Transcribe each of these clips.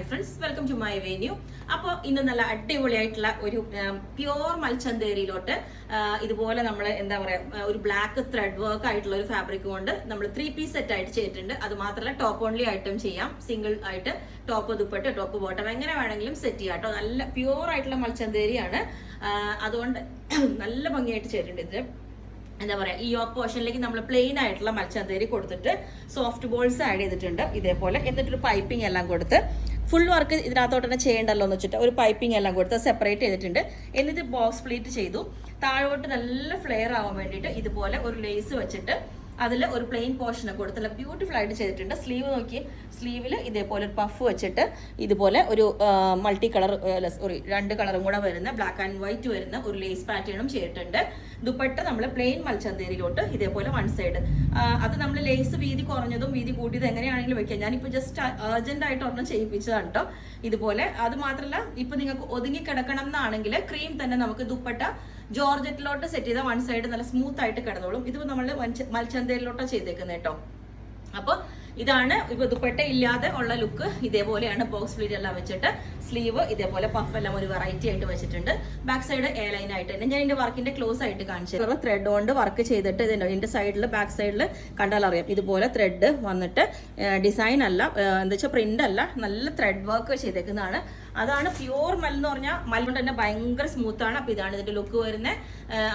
Friends, welcome to my venue. അപ്പോൾ ഇന്ന് നല്ല അടിപൊളിയായിട്ടുള്ള ഒരു പ്യോർ മൽച്ചന്തേരിയിലോട്ട് ഇതുപോലെ നമ്മൾ എന്താ പറയുക, ഒരു ബ്ലാക്ക് ത്രെഡ് വർക്ക് ആയിട്ടുള്ള ഒരു ഫാബ്രിക് കൊണ്ട് നമ്മൾ 3 പീസ് സെറ്റ് ആയിട്ട് ചെയ്തിട്ടുണ്ട്. അത് മാത്രമല്ല ടോപ്പ് ഓൺലി ആയിട്ടും ചെയ്യാം, സിംഗിൾ ആയിട്ട് ടോപ്പ് ദുപ്പട്ട ടോപ്പ് ബോട്ടം എങ്ങനെ വേണമെങ്കിലും സെറ്റ് ചെയ്യാം കേട്ടോ. നല്ല പ്യോർ ആയിട്ടുള്ള മൽച്ചന്തേരിയാണ്, അതുകൊണ്ട് നല്ല ഭംഗിയായിട്ട് ചെയ്തിട്ടുണ്ട്. ഇത് എന്താ പറയുക, ഈ യോക്ക് പോർഷനിലേക്ക് നമ്മൾ പ്ലെയിൻ ആയിട്ടുള്ള മൽച്ചന്തേരി കൊടുത്തിട്ട് സോഫ്റ്റ് ബോൾസ് ആഡ് ചെയ്തിട്ടുണ്ട് ഇതേപോലെ. എന്നിട്ടൊരു പൈപ്പിംഗ് എല്ലാം കൊടുത്ത് ഫുൾ വർക്ക് ഇതിനകത്തോട്ട് തന്നെ ചെയ്യണ്ടല്ലോ എന്ന് വെച്ചിട്ട് ഒരു പൈപ്പിംഗ് എല്ലാം കൊടുത്ത് സെപ്പറേറ്റ് ചെയ്തിട്ടുണ്ട്. എന്നിട്ട് ബോക്സ് പ്ലീറ്റ് ചെയ്തു. താഴോട്ട് നല്ല ഫ്ലെയർ ആവാൻ വേണ്ടിയിട്ട് ഇതുപോലെ ഒരു ലേസ് വെച്ചിട്ട് അതിൽ ഒരു പ്ലെയിൻ പോർഷൻ കൊടുത്തുള്ള ബ്യൂട്ടിഫുൾ ആയിട്ട് ചെയ്തിട്ടുണ്ട്. സ്ലീവ് നോക്കി, സ്ലീവിൽ ഇതേപോലെ ഒരു പഫ് വെച്ചിട്ട് ഇതുപോലെ ഒരു മൾട്ടി കളർ സോറി 2 കളറും കൂടെ വരുന്ന ബ്ലാക്ക് ആൻഡ് വൈറ്റ് വരുന്ന ഒരു ലേസ് പാറ്റേണും ചെയ്തിട്ടുണ്ട്. ദുപ്പട്ട നമ്മൾ പ്ലെയിൻ മൽച്ചന്തേരിയിലോട്ട് ഇതേപോലെ വൺ സൈഡ്. അത് നമ്മൾ ലേസ് വീതി കുറഞ്ഞതും വീതി കൂട്ടിയതും എങ്ങനെയാണെങ്കിലും വെക്കാം. ഞാനിപ്പോൾ ജസ്റ്റ് അർജന്റ് ആയിട്ട് ഒരെണ്ണം ചെയ്യിപ്പിച്ചതാണ് കേട്ടോ ഇതുപോലെ. അത് മാത്രമല്ല, ഇപ്പൊ നിങ്ങൾക്ക് ഒതുങ്ങി കിടക്കണം എന്നാണെങ്കിൽ ക്രീം തന്നെ നമുക്ക് ദുപ്പട്ട ജോർജറ്റിലോട്ട് സെറ്റ് ചെയ്താൽ വൺ സൈഡ് നല്ല സ്മൂത്ത് ആയിട്ട് കിടന്നോളും. ഇതിപ്പോൾ നമ്മൾ മൽച്ചന്തേരിയിലോട്ടോ ചെയ്തേക്കുന്നത് കേട്ടോ. അപ്പോൾ ഇതാണ് ഇപ്പൊ ദുപ്പട്ട ഇല്ലാതെ ഉള്ള ലുക്ക്. ഇതേപോലെയാണ് ബോക്സ് പ്ലീറ്റ് എല്ലാം വെച്ചിട്ട് സ്ലീവ് ഇതേപോലെ പഫ് എല്ലാം ഒരു വെറൈറ്റി ആയിട്ട് വെച്ചിട്ടുണ്ട്. ബാക്ക് സൈഡ് എ ലൈൻ ആയിട്ട് തന്നെ ഞാൻ ഇതിന്റെ വർക്കിന്റെ ക്ലോസ് ആയിട്ട് കാണിച്ചു. ത്രെഡ് കൊണ്ട് വർക്ക് ചെയ്തിട്ട് ഇതിന്റെ സൈഡിൽ ബാക്ക് സൈഡിൽ കണ്ടാൽ അറിയാം ഇതുപോലെ ത്രെഡ് വന്നിട്ട് ഡിസൈൻ അല്ല, എന്താ വെച്ചാൽ പ്രിന്റ് അല്ല, നല്ല ത്രെഡ് വർക്ക് ചെയ്തേക്കുന്നതാണ്. അതാണ് പ്യൂർ മൽ എന്ന് പറഞ്ഞാൽ മൽ കൊണ്ട് തന്നെ ഭയങ്കര സ്മൂത്ത് ആണ്. അപ്പൊ ഇതാണ് ഇതിന്റെ ലുക്ക് വരുന്നത്.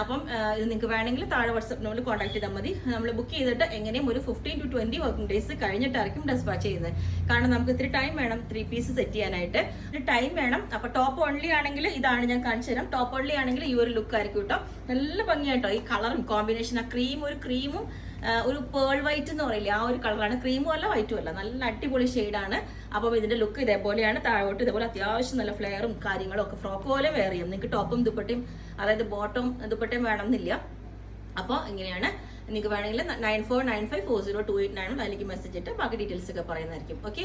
അപ്പം ഇത് നിങ്ങൾക്ക് വേണമെങ്കിൽ താഴെ വാട്സ്ആപ്പ് നമ്പറിൽ കോൺടാക്ട് ചെയ്താൽ മതി. നമ്മൾ ബുക്ക് ചെയ്തിട്ട് എങ്ങനെയും ഒരു 15 to 20 വർക്കിംഗ് ഡേയ്സ് കഴിഞ്ഞിട്ടായിരിക്കും ഡെസ്പാച്ച് ചെയ്യുന്നത്. കാരണം നമുക്ക് ഇത്തിരി ടൈം വേണം 3 പീസ് സെറ്റ് ചെയ്യാനായിട്ട്, ടൈം വേണം. അപ്പൊ ടോപ്പ് ഓൺലി ആണെങ്കിൽ ഇതാണ് ഞാൻ കാണിച്ചു തരാം. ടോപ്പ് ഓൺലി ആണെങ്കിൽ ഈ ഒരു ലുക്ക് ആയിരിക്കും കേട്ടോ. നല്ല ഭംഗിയായിട്ടോ ഈ കളറും കോമ്പിനേഷൻ. ആ ക്രീമും ഒരു പേൾ വൈറ്റ് എന്ന് പറയില്ലേ, ആ ഒരു കളറാണ്. ക്രീമും അല്ല വൈറ്റും അല്ല, നല്ല അടിപൊളി ഷെയ്ഡാണ്. അപ്പം ഇതിന്റെ ലുക്ക് ഇതേപോലെയാണ്. താഴോട്ട് ഇതേപോലെ അത്യാവശ്യം നല്ല ഫ്ലെയറും കാര്യങ്ങളും ഒക്കെ ഫ്രോക്ക് പോലെ വെയർ ചെയ്യും. നിങ്ങൾക്ക് ടോപ്പും ദുപ്പട്ടയും, അതായത് ബോട്ടം ദുപ്പട്ടയും വേണമെന്നില്ല. അപ്പോൾ ഇങ്ങനെയാണ്. നിങ്ങൾക്ക് വേണമെങ്കിൽ 9495402891 അതിലേക്ക് മെസ്സേജ് ഇട്ട് ബാക്കി ഡീറ്റെയിൽസ് ഒക്കെ പറയുന്നതായിരിക്കും. ഓക്കെ.